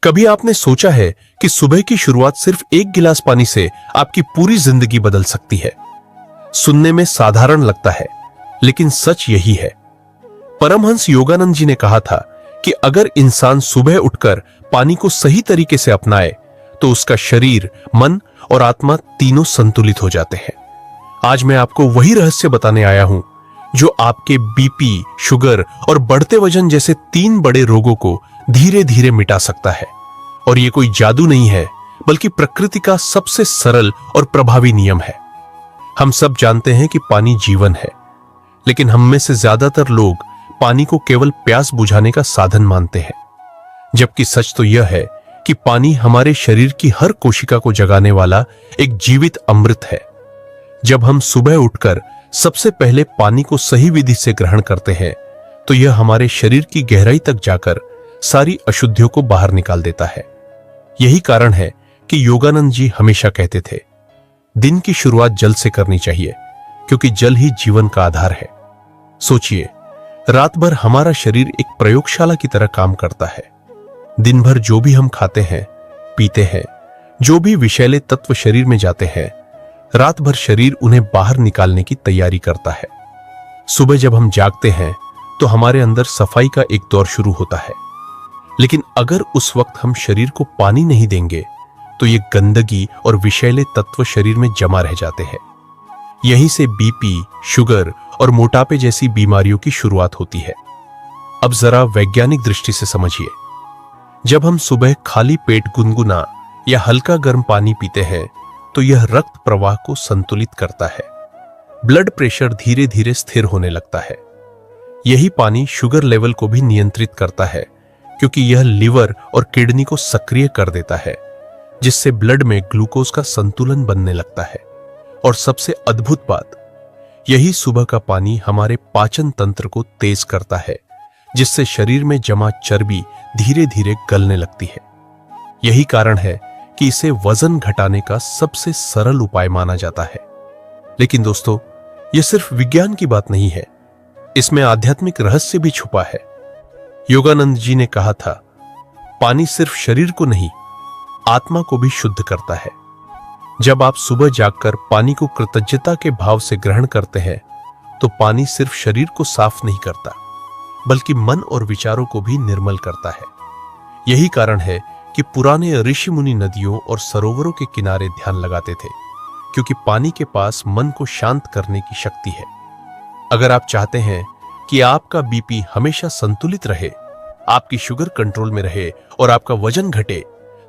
कभी आपने सोचा है कि सुबह की शुरुआत सिर्फ एक गिलास पानी से आपकी पूरी जिंदगी बदल सकती है? सुनने में साधारण लगता है, लेकिन सच यही है। परमहंस योगानंद जी ने कहा था कि अगर इंसान सुबह उठकर पानी को सही तरीके से अपनाए तो उसका शरीर, मन और आत्मा तीनों संतुलित हो जाते हैं। आज मैं आपको वही रहस्य बताने आया हूं जो आपके बीपी, शुगर और बढ़ते वजन जैसे 3 बड़े रोगों को धीरे धीरे मिटा सकता है। और ये कोई जादू नहीं है, बल्कि प्रकृति का सबसे सरल और प्रभावी नियम है। हम सब जानते हैं कि पानी जीवन है, लेकिन हम में से ज्यादातर लोग पानी को केवल प्यास बुझाने का साधन मानते हैं, जबकि सच तो यह है कि पानी हमारे शरीर की हर कोशिका को जगाने वाला एक जीवित अमृत है। जब हम सुबह उठकर सबसे पहले पानी को सही विधि से ग्रहण करते हैं, तो यह हमारे शरीर की गहराई तक जाकर सारी अशुद्धियों को बाहर निकाल देता है। यही कारण है कि योगानंद जी हमेशा कहते थे, दिन की शुरुआत जल से करनी चाहिए, क्योंकि जल ही जीवन का आधार है। सोचिए, रात भर हमारा शरीर एक प्रयोगशाला की तरह काम करता है। दिन भर जो भी हम खाते हैं, पीते हैं, जो भी विषैले तत्व शरीर में जाते हैं, रात भर शरीर उन्हें बाहर निकालने की तैयारी करता है। सुबह जब हम जागते हैं तो हमारे अंदर सफाई का एक दौर शुरू होता है, लेकिन अगर उस वक्त हम शरीर को पानी नहीं देंगे तो ये गंदगी और विषैले तत्व शरीर में जमा रह जाते हैं। यहीं से बीपी, शुगर और मोटापे जैसी बीमारियों की शुरुआत होती है। अब जरा वैज्ञानिक दृष्टि से समझिए, जब हम सुबह खाली पेट गुनगुना या हल्का गर्म पानी पीते हैं तो यह रक्त प्रवाह को संतुलित करता है। ब्लड प्रेशर धीरे धीरे स्थिर होने लगता है। यही पानी शुगर लेवल को भी नियंत्रित करता है, क्योंकि यह लिवर और किडनी को सक्रिय कर देता है, जिससे ब्लड में ग्लूकोज का संतुलन बनने लगता है। और सबसे अद्भुत बात, यही सुबह का पानी हमारे पाचन तंत्र को तेज करता है, जिससे शरीर में जमा चर्बी धीरे धीरे गलने लगती है। यही कारण है कि इसे वजन घटाने का सबसे सरल उपाय माना जाता है। लेकिन दोस्तों, यह सिर्फ विज्ञान की बात नहीं है, इसमें आध्यात्मिक रहस्य भी छुपा है। योगानंद जी ने कहा था, पानी सिर्फ शरीर को नहीं, आत्मा को भी शुद्ध करता है। जब आप सुबह जागकर पानी को कृतज्ञता के भाव से ग्रहण करते हैं, तो पानी सिर्फ शरीर को साफ नहीं करता, बल्कि मन और विचारों को भी निर्मल करता है। यही कारण है कि पुराने ऋषि मुनि नदियों और सरोवरों के किनारे ध्यान लगाते थे, क्योंकि पानी के पास मन को शांत करने की शक्ति है। अगर आप चाहते हैं कि आपका बीपी हमेशा संतुलित रहे, आपकी शुगर कंट्रोल में रहे और आपका वजन घटे,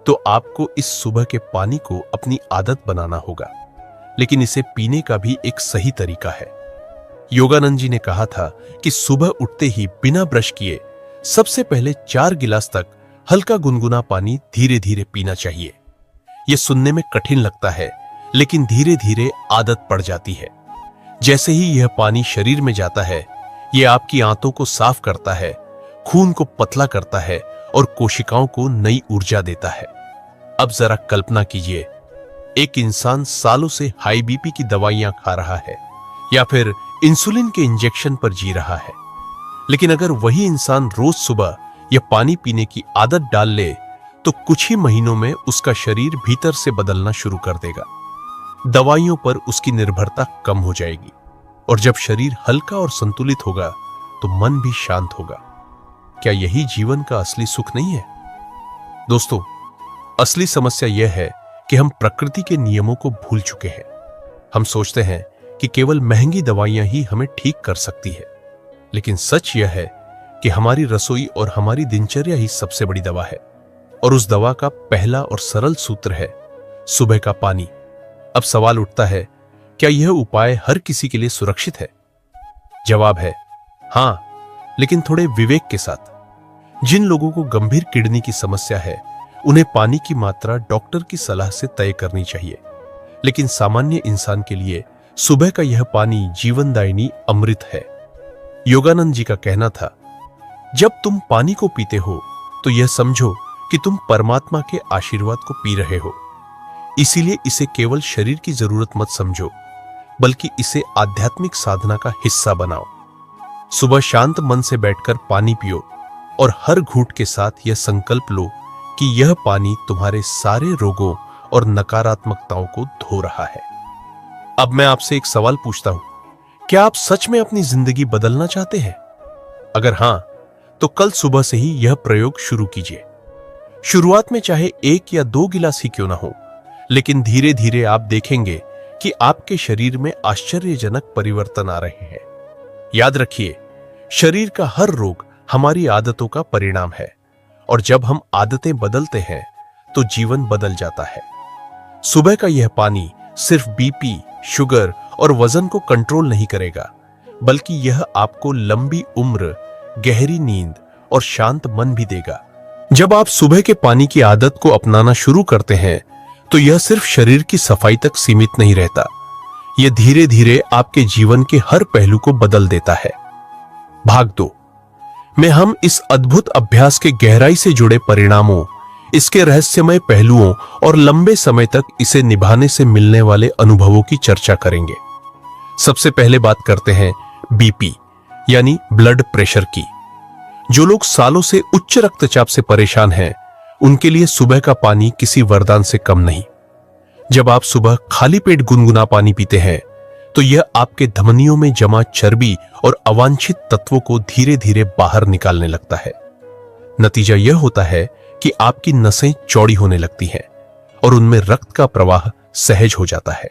तो आपको इस सुबह के पानी को अपनी आदत बनाना होगा। लेकिन इसे पीने का भी एक सही तरीका है। योगानंद जी ने कहा था कि सुबह उठते ही बिना ब्रश किए सबसे पहले 4 गिलास तक हल्का गुनगुना पानी धीरे धीरे पीना चाहिए। यह सुनने में कठिन लगता है, लेकिन धीरे धीरे आदत पड़ जाती है। जैसे ही यह पानी शरीर में जाता है, यह आपकी आंतों को साफ करता है, खून को पतला करता है और कोशिकाओं को नई ऊर्जा देता है। अब जरा कल्पना कीजिए, एक इंसान सालों से हाई बीपी की दवाइयां खा रहा है या फिर इंसुलिन के इंजेक्शन पर जी रहा है, लेकिन अगर वही इंसान रोज सुबह यह पानी पीने की आदत डाल ले, तो कुछ ही महीनों में उसका शरीर भीतर से बदलना शुरू कर देगा। दवाइयों पर उसकी निर्भरता कम हो जाएगी, और जब शरीर हल्का और संतुलित होगा तो मन भी शांत होगा। क्या यही जीवन का असली सुख नहीं है? दोस्तों, असली समस्या यह है कि हम प्रकृति के नियमों को भूल चुके हैं। हम सोचते हैं कि केवल महंगी दवाइयां ही हमें ठीक कर सकती है, लेकिन सच यह है कि हमारी रसोई और हमारी दिनचर्या ही सबसे बड़ी दवा है। और उस दवा का पहला और सरल सूत्र है सुबह का पानी। अब सवाल उठता है, क्या यह उपाय हर किसी के लिए सुरक्षित है? जवाब है हां, लेकिन थोड़े विवेक के साथ। जिन लोगों को गंभीर किडनी की समस्या है, उन्हें पानी की मात्रा डॉक्टर की सलाह से तय करनी चाहिए। लेकिन सामान्य इंसान के लिए सुबह का यह पानी जीवनदायिनी अमृत है। योगानंद जी का कहना था, जब तुम पानी को पीते हो तो यह समझो कि तुम परमात्मा के आशीर्वाद को पी रहे हो। इसीलिए इसे केवल शरीर की जरूरत मत समझो, बल्कि इसे आध्यात्मिक साधना का हिस्सा बनाओ। सुबह शांत मन से बैठकर पानी पियो और हर घूंट के साथ यह संकल्प लो कि यह पानी तुम्हारे सारे रोगों और नकारात्मकताओं को धो रहा है। अब मैं आपसे एक सवाल पूछता हूं, क्या आप सच में अपनी जिंदगी बदलना चाहते हैं? अगर हां, तो कल सुबह से ही यह प्रयोग शुरू कीजिए। शुरुआत में चाहे 1 या 2 गिलास ही क्यों ना हो, लेकिन धीरे धीरे आप देखेंगे कि आपके शरीर में आश्चर्यजनक परिवर्तन आ रहे हैं। याद रखिए, शरीर का हर रोग हमारी आदतों का परिणाम है, और जब हम आदतें बदलते हैं तो जीवन बदल जाता है। सुबह का यह पानी सिर्फ बीपी, शुगर और वजन को कंट्रोल नहीं करेगा, बल्कि यह आपको लंबी उम्र, गहरी नींद और शांत मन भी देगा। जब आप सुबह के पानी की आदत को अपनाना शुरू करते हैं तो यह सिर्फ शरीर की सफाई तक सीमित नहीं रहता, यह धीरे धीरे आपके जीवन के हर पहलू को बदल देता है। भाग 2 में हम इस अद्भुत अभ्यास के गहराई से जुड़े परिणामों, इसके रहस्यमय पहलुओं और लंबे समय तक इसे निभाने से मिलने वाले अनुभवों की चर्चा करेंगे। सबसे पहले बात करते हैं बीपी यानी ब्लड प्रेशर की। जो लोग सालों से उच्च रक्तचाप से परेशान हैं, उनके लिए सुबह का पानी किसी वरदान से कम नहीं। जब आप सुबह खाली पेट गुनगुना पानी पीते हैं तो यह आपके धमनियों में जमा चर्बी और अवांछित तत्वों को धीरे धीरे बाहर निकालने लगता है। नतीजा यह होता है कि आपकी नसें चौड़ी होने लगती हैं और उनमें रक्त का प्रवाह सहज हो जाता है।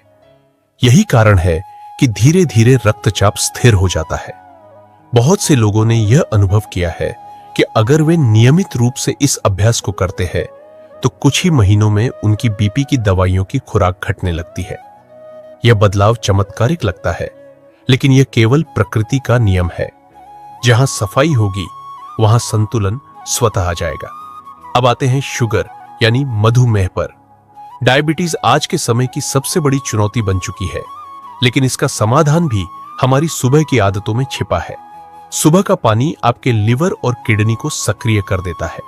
यही कारण है कि धीरे धीरे रक्तचाप स्थिर हो जाता है। बहुत से लोगों ने यह अनुभव किया है कि अगर वे नियमित रूप से इस अभ्यास को करते हैं तो कुछ ही महीनों में उनकी बीपी की दवाइयों की खुराक घटने लगती है। यह बदलाव चमत्कारिक लगता है, लेकिन यह केवल प्रकृति का नियम है। जहां सफाई होगी वहां संतुलन स्वतः आ जाएगा। अब आते हैं शुगर यानी मधुमेह पर। डायबिटीज आज के समय की सबसे बड़ी चुनौती बन चुकी है, लेकिन इसका समाधान भी हमारी सुबह की आदतों में छिपा है। सुबह का पानी आपके लिवर और किडनी को सक्रिय कर देता है।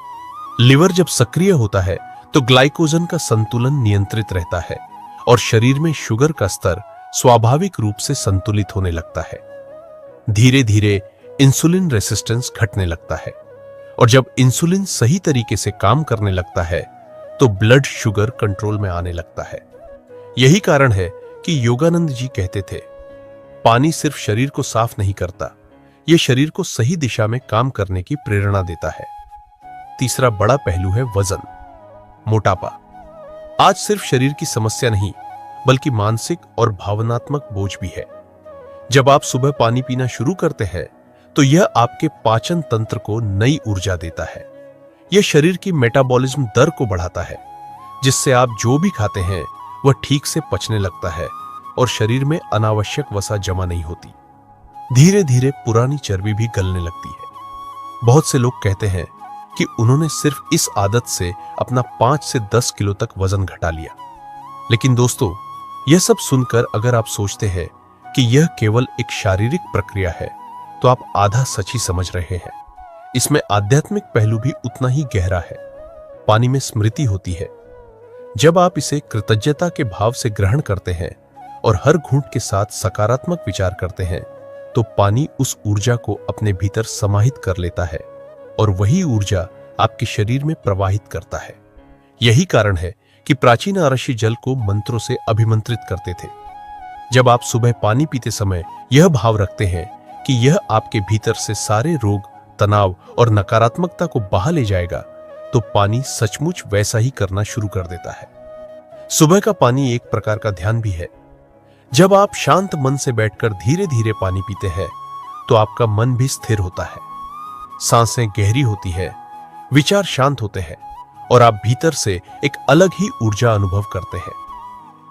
लिवर जब सक्रिय होता है तो ग्लाइकोजन का संतुलन नियंत्रित रहता है और शरीर में शुगर का स्तर स्वाभाविक रूप से संतुलित होने लगता है। धीरे धीरे इंसुलिन रेसिस्टेंस घटने लगता है, और जब इंसुलिन सही तरीके से काम करने लगता है तो ब्लड शुगर कंट्रोल में आने लगता है। यही कारण है कि योगानंद जी कहते थे, पानी सिर्फ शरीर को साफ नहीं करता, यह शरीर को सही दिशा में काम करने की प्रेरणा देता है। तीसरा बड़ा पहलू है वजन, मोटापा। आज सिर्फ शरीर की समस्या नहीं, बल्कि मानसिक और भावनात्मक बोझ भी है। जब आप सुबह पानी पीना शुरू करते हैं तो यह आपके पाचन तंत्र को नई ऊर्जा देता है। यह शरीर की मेटाबॉलिज्म दर को बढ़ाता है, जिससे आप जो भी खाते हैं वह ठीक से पचने लगता है और शरीर में अनावश्यक वसा जमा नहीं होती। धीरे धीरे पुरानी चर्बी भी गलने लगती है। बहुत से लोग कहते हैं कि उन्होंने सिर्फ इस आदत से अपना 5 से 10 किलो तक वजन घटा लिया। लेकिन दोस्तों, यह सब सुनकर अगर आप सोचते हैं कि यह केवल एक शारीरिक प्रक्रिया है, तो आप आधा सच ही समझ रहे हैं। इसमें आध्यात्मिक पहलू भी उतना ही गहरा है। पानी में स्मृति होती है। जब आप इसे कृतज्ञता के भाव से ग्रहण करते हैं और हर घूंट के साथ सकारात्मक विचार करते हैं, तो पानी उस ऊर्जा को अपने भीतर समाहित कर लेता है और वही ऊर्जा आपके शरीर में प्रवाहित करता है। यही कारण है कि प्राचीन आरशी जल को मंत्रों से अभिमंत्रित करते थे। जब आप सुबह पानी पीते समय यह भाव रखते हैं कि यह आपके भीतर से सारे रोग, तनाव और नकारात्मकता को बहा ले जाएगा, तो पानी सचमुच वैसा ही करना शुरू कर देता है। सुबह का पानी एक प्रकार का ध्यान भी है। जब आप शांत मन से बैठकर धीरे धीरे पानी पीते हैं तो आपका मन भी स्थिर होता है, सांसें गहरी होती है, विचार शांत होते हैं और आप भीतर से एक अलग ही ऊर्जा अनुभव करते हैं।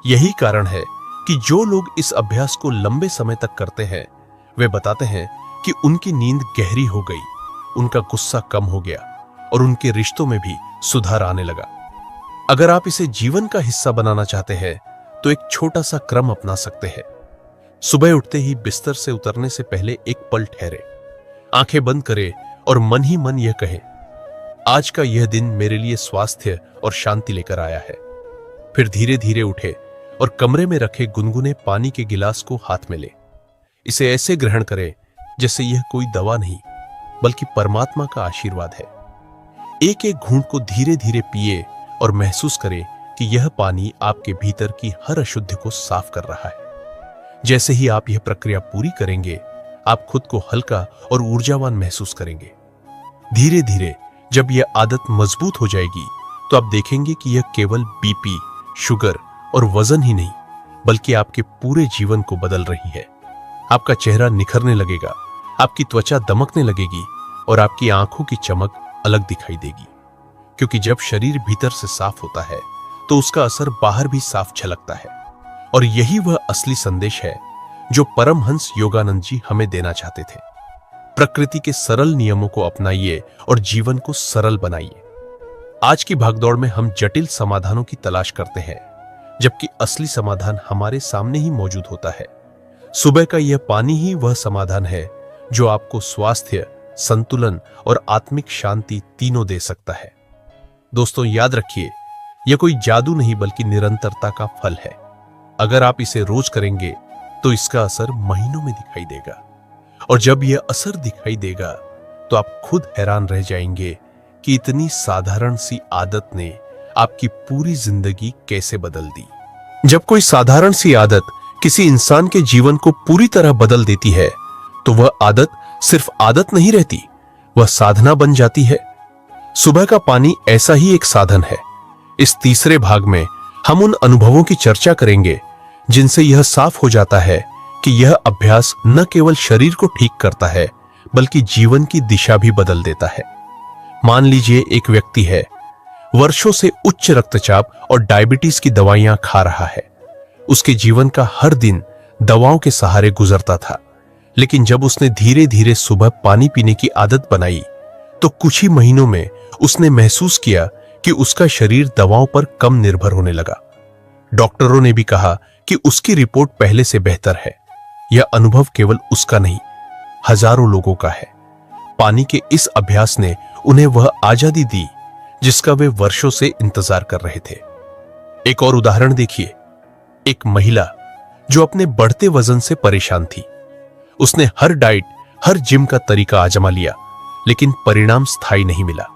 यही कारण है कि जो लोग इस अभ्यास को लंबे समय तक करते हैं, वे बताते हैं कि उनकी नींद गहरी हो गई, उनका गुस्सा कम हो गया और उनके रिश्तों में भी सुधार आने लगा। अगर आप इसे जीवन का हिस्सा बनाना चाहते हैं तो एक छोटा सा क्रम अपना सकते हैं। सुबह उठते ही बिस्तर से उतरने से पहले एक पल ठहरे, आंखें बंद करें और मन ही मन यह कहें, आज का यह दिन मेरे लिए स्वास्थ्य और शांति लेकर आया है। फिर धीरे धीरे उठे और कमरे में रखे गुनगुने पानी के गिलास को हाथ में ले। इसे ऐसे ग्रहण करें जैसे यह कोई दवा नहीं, बल्कि परमात्मा का आशीर्वाद है। एक एक घूंट को धीरे धीरे पिए और महसूस करें कि यह पानी आपके भीतर की हर अशुद्धि को साफ कर रहा है। जैसे ही आप यह प्रक्रिया पूरी करेंगे, आप खुद को हल्का और ऊर्जावान महसूस करेंगे। धीरे धीरे जब यह आदत मजबूत हो जाएगी, तो आप देखेंगे कि यह केवल बीपी, शुगर और वजन ही नहीं, बल्कि आपके पूरे जीवन को बदल रही है। आपका चेहरा निखरने लगेगा, आपकी त्वचा दमकने लगेगी और आपकी आंखों की चमक अलग दिखाई देगी। क्योंकि जब शरीर भीतर से साफ होता है, तो उसका असर बाहर भी साफ झलकता है। और यही वह असली संदेश है जो परमहंस योगानंद जी हमें देना चाहते थे। प्रकृति के सरल नियमों को अपनाइए और जीवन को सरल बनाइए। आज की भागदौड़ में हम जटिल समाधानों की तलाश करते हैं, जबकि असली समाधान हमारे सामने ही मौजूद होता है। सुबह का यह पानी ही वह समाधान है जो आपको स्वास्थ्य, संतुलन और आत्मिक शांति तीनों दे सकता है। दोस्तों, याद रखिए, यह कोई जादू नहीं बल्कि निरंतरता का फल है। अगर आप इसे रोज करेंगे तो इसका असर महीनों में दिखाई देगा, और जब यह असर दिखाई देगा तो आप खुद हैरान रह जाएंगे कि इतनी साधारण सी आदत ने आपकी पूरी जिंदगी कैसे बदल दी। जब कोई साधारण सी आदत किसी इंसान के जीवन को पूरी तरह बदल देती है, तो वह आदत सिर्फ आदत नहीं रहती, वह साधना बन जाती है। सुबह का पानी ऐसा ही एक साधन है। इस तीसरे भाग में हम उन अनुभवों की चर्चा करेंगे जिनसे यह साफ हो जाता है कि यह अभ्यास न केवल शरीर को ठीक करता है, बल्कि जीवन की दिशा भी बदल देता है। मान लीजिए एक व्यक्ति है, वर्षों से उच्च रक्तचाप और डायबिटीज की दवाइयां खा रहा है। उसके जीवन का हर दिन दवाओं के सहारे गुजरता था, लेकिन जब उसने धीरे धीरे सुबह पानी पीने की आदत बनाई, तो कुछ ही महीनों में उसने महसूस किया कि उसका शरीर दवाओं पर कम निर्भर होने लगा। डॉक्टरों ने भी कहा कि उसकी रिपोर्ट पहले से बेहतर है। यह अनुभव केवल उसका नहीं, हजारों लोगों का है। पानी के इस अभ्यास ने उन्हें वह आजादी दी जिसका वे वर्षों से इंतजार कर रहे थे। एक और उदाहरण देखिए, एक महिला जो अपने बढ़ते वजन से परेशान थी। उसने हर डाइट, हर जिम का तरीका आजमा लिया, लेकिन परिणाम स्थायी नहीं मिला।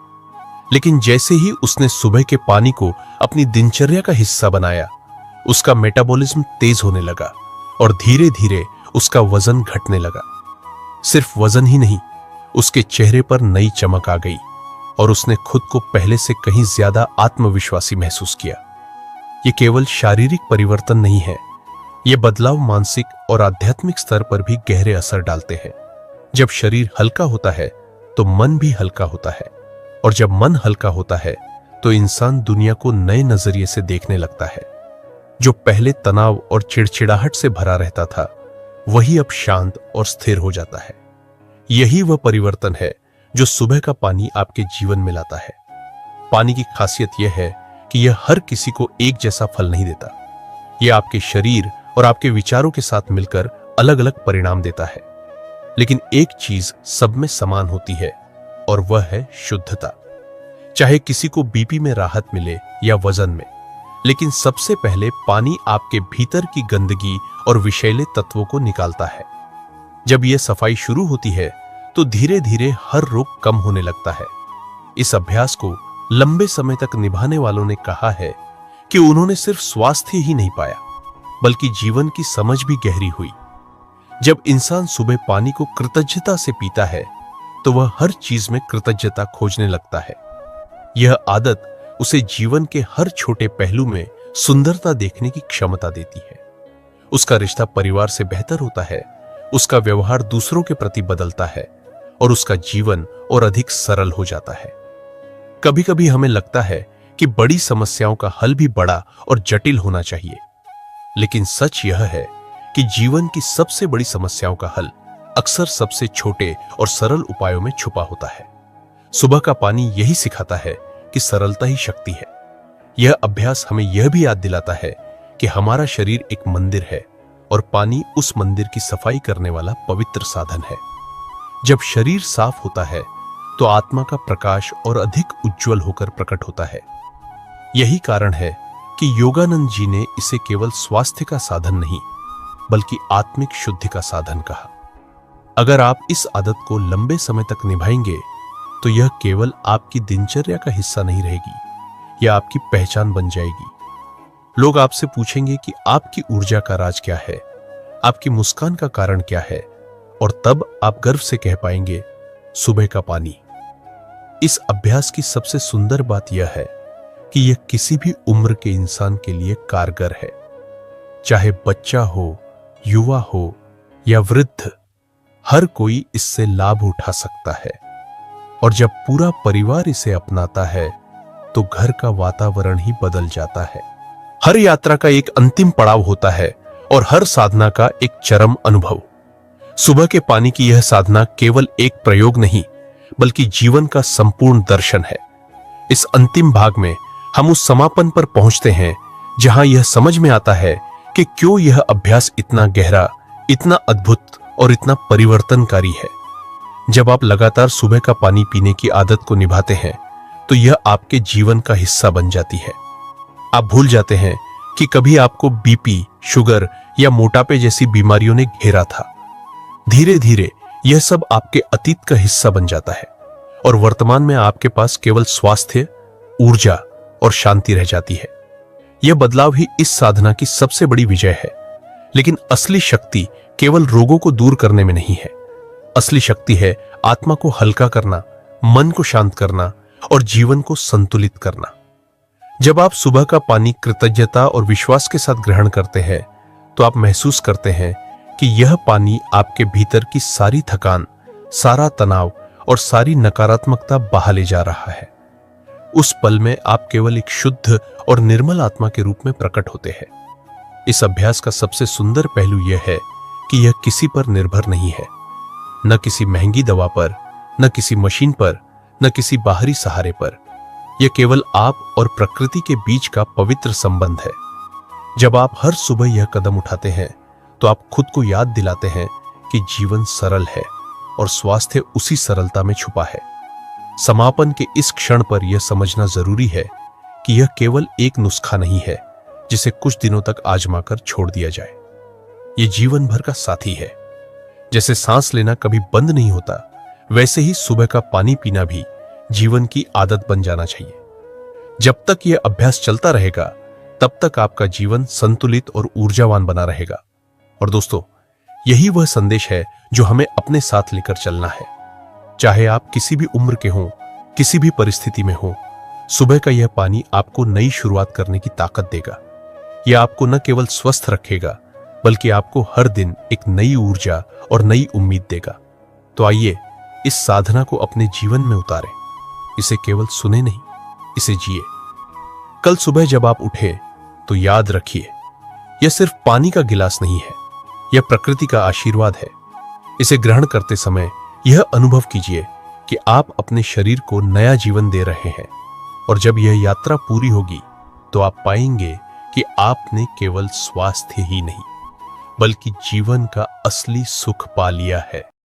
लेकिन जैसे ही उसने सुबह के पानी को अपनी दिनचर्या का हिस्सा बनाया, उसका मेटाबॉलिज्म तेज होने लगा और धीरे धीरे उसका वजन घटने लगा। सिर्फ वजन ही नहीं, उसके चेहरे पर नई चमक आ गई और उसने खुद को पहले से कहीं ज्यादा आत्मविश्वासी महसूस किया। यह केवल शारीरिक परिवर्तन नहीं है, यह बदलाव मानसिक और आध्यात्मिक स्तर पर भी गहरे असर डालते हैं। जब शरीर हल्का होता है तो मन भी हल्का होता है, और जब मन हल्का होता है तो इंसान दुनिया को नए नजरिए से देखने लगता है। जो पहले तनाव और चिड़चिड़ाहट से भरा रहता था, वही अब शांत और स्थिर हो जाता है। यही वह परिवर्तन है जो सुबह का पानी आपके जीवन में लाता है। पानी की खासियत यह है कि यह हर किसी को एक जैसा फल नहीं देता। यह आपके शरीर और आपके विचारों के साथ मिलकर अलग अलग परिणाम देता है। लेकिन एक चीज सब में समान होती है, और वह है शुद्धता। चाहे किसी को बीपी में राहत मिले या वजन में, लेकिन सबसे पहले पानी आपके भीतर की गंदगी और विषैले तत्वों को निकालता है। जब यह सफाई शुरू होती है तो धीरे धीरे हर रोग कम होने लगता है। इस अभ्यास को लंबे समय तक निभाने वालों ने कहा है कि उन्होंने सिर्फ स्वास्थ्य ही नहीं पाया, बल्कि जीवन की समझ भी गहरी हुई। जब इंसान सुबह पानी को कृतज्ञता से पीता है, तो वह हर चीज में कृतज्ञता खोजने लगता है। यह आदत उसे जीवन के हर छोटे पहलू में सुंदरता देखने की क्षमता देती है। उसका रिश्ता परिवार से बेहतर होता है, उसका व्यवहार दूसरों के प्रति बदलता है, और उसका जीवन और अधिक सरल हो जाता है। कभी कभी हमें लगता है कि बड़ी समस्याओं का हल भी बड़ा और जटिल होना चाहिए, लेकिन सच यह है कि जीवन की सबसे बड़ी समस्याओं का हल अक्सर सबसे छोटे और सरल उपायों में छुपा होता है। सुबह का पानी यही सिखाता है कि सरलता ही शक्ति है। यह अभ्यास हमें यह भी याद दिलाता है कि हमारा शरीर एक मंदिर है, और पानी उस मंदिर की सफाई करने वाला पवित्र साधन है। जब शरीर साफ होता है तो आत्मा का प्रकाश और अधिक उज्जवल होकर प्रकट होता है। यही कारण है कि योगानंद जी ने इसे केवल स्वास्थ्य का साधन नहीं, बल्कि आत्मिक शुद्धि का साधन कहा। अगर आप इस आदत को लंबे समय तक निभाएंगे तो यह केवल आपकी दिनचर्या का हिस्सा नहीं रहेगी, यह आपकी पहचान बन जाएगी। लोग आपसे पूछेंगे कि आपकी ऊर्जा का राज क्या है, आपकी मुस्कान का कारण क्या है, और तब आप गर्व से कह पाएंगे, सुबह का पानी। इस अभ्यास की सबसे सुंदर बात यह है कि यह किसी भी उम्र के इंसान के लिए कारगर है। चाहे बच्चा हो, युवा हो या वृद्ध, हर कोई इससे लाभ उठा सकता है। और जब पूरा परिवार इसे अपनाता है तो घर का वातावरण ही बदल जाता है। हर यात्रा का एक अंतिम पड़ाव होता है और हर साधना का एक चरम अनुभव। सुबह के पानी की यह साधना केवल एक प्रयोग नहीं, बल्कि जीवन का संपूर्ण दर्शन है। इस अंतिम भाग में हम उस समापन पर पहुंचते हैं जहां यह समझ में आता है कि क्यों यह अभ्यास इतना गहरा, इतना अद्भुत और इतना परिवर्तनकारी है। जब आप लगातार सुबह का पानी पीने की आदत को निभाते हैं तो यह आपके जीवन का हिस्सा बन जाती है। आप भूल जाते हैं कि कभी आपको बीपी, शुगर या मोटापे जैसी बीमारियों ने घेरा था। धीरे धीरे यह सब आपके अतीत का हिस्सा बन जाता है और वर्तमान में आपके पास केवल स्वास्थ्य, ऊर्जा और शांति रह जाती है। यह बदलाव ही इस साधना की सबसे बड़ी विजय है। लेकिन असली शक्ति केवल रोगों को दूर करने में नहीं है। असली शक्ति है आत्मा को हल्का करना, मन को शांत करना और जीवन को संतुलित करना। जब आप सुबह का पानी कृतज्ञता और विश्वास के साथ ग्रहण करते हैं तो आप महसूस करते हैं कि यह पानी आपके भीतर की सारी थकान, सारा तनाव और सारी नकारात्मकता बहा ले जा रहा है। उस पल में आप केवल एक शुद्ध और निर्मल आत्मा के रूप में प्रकट होते हैं। इस अभ्यास का सबसे सुंदर पहलू यह है कि यह किसी पर निर्भर नहीं है, न किसी महंगी दवा पर, न किसी मशीन पर, न किसी बाहरी सहारे पर। यह केवल आप और प्रकृति के बीच का पवित्र संबंध है। जब आप हर सुबह यह कदम उठाते हैं तो आप खुद को याद दिलाते हैं कि जीवन सरल है और स्वास्थ्य उसी सरलता में छुपा है। समापन के इस क्षण पर यह समझना जरूरी है कि यह केवल एक नुस्खा नहीं है जिसे कुछ दिनों तक आजमाकर छोड़ दिया जाए। यह जीवन भर का साथी है। जैसे सांस लेना कभी बंद नहीं होता, वैसे ही सुबह का पानी पीना भी जीवन की आदत बन जाना चाहिए। जब तक यह अभ्यास चलता रहेगा तब तक आपका जीवन संतुलित और ऊर्जावान बना रहेगा। और दोस्तों, यही वह संदेश है जो हमें अपने साथ लेकर चलना है। चाहे आप किसी भी उम्र के हों, किसी भी परिस्थिति में हों, सुबह का यह पानी आपको नई शुरुआत करने की ताकत देगा। यह आपको न केवल स्वस्थ रखेगा, बल्कि आपको हर दिन एक नई ऊर्जा और नई उम्मीद देगा। तो आइए इस साधना को अपने जीवन में उतारें। इसे केवल सुने नहीं, इसे जिए। कल सुबह जब आप उठे तो याद रखिए, यह सिर्फ पानी का गिलास नहीं है, यह प्रकृति का आशीर्वाद है। इसे ग्रहण करते समय यह अनुभव कीजिए कि आप अपने शरीर को नया जीवन दे रहे हैं। और जब यह यात्रा पूरी होगी तो आप पाएंगे कि आपने केवल स्वास्थ्य ही नहीं, बल्कि जीवन का असली सुख पा लिया है।